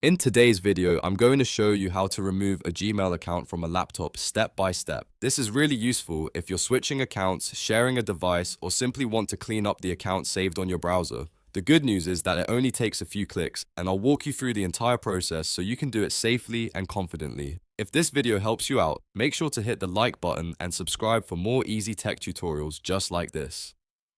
In today's video, I'm going to show you how to remove a Gmail account from a laptop step by step. This is really useful if you're switching accounts, sharing a device, or simply want to clean up the account saved on your browser. The good news is that it only takes a few clicks, and I'll walk you through the entire process so you can do it safely and confidently. If this video helps you out, make sure to hit the like button and subscribe for more easy tech tutorials just like this.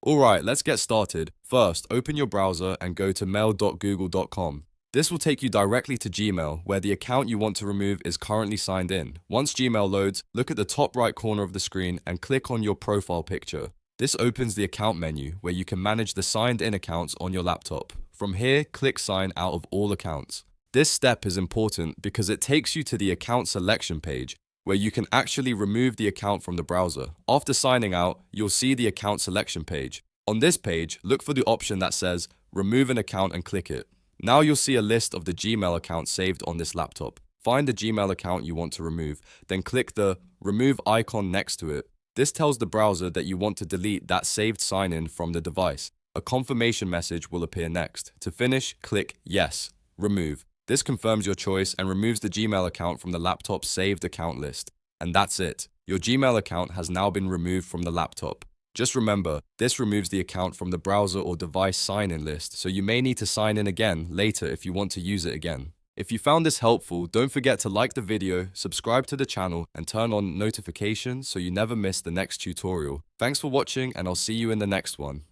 Alright, let's get started. First, open your browser and go to mail.google.com. This will take you directly to Gmail, where the account you want to remove is currently signed in. Once Gmail loads, look at the top right corner of the screen and click on your profile picture. This opens the account menu, where you can manage the signed in accounts on your laptop. From here, click sign out of all accounts. This step is important because it takes you to the account selection page, where you can actually remove the account from the browser. After signing out, you'll see the account selection page. On this page, look for the option that says remove an account and click it. Now you'll see a list of the Gmail accounts saved on this laptop. Find the Gmail account you want to remove, then click the remove icon next to it. This tells the browser that you want to delete that saved sign-in from the device. A confirmation message will appear next. To finish, click yes, remove. This confirms your choice and removes the Gmail account from the laptop's saved account list. And that's it. Your Gmail account has now been removed from the laptop. Just remember, this removes the account from the browser or device sign-in list, so you may need to sign in again later if you want to use it again. If you found this helpful, don't forget to like the video, subscribe to the channel, and turn on notifications so you never miss the next tutorial. Thanks for watching, and I'll see you in the next one.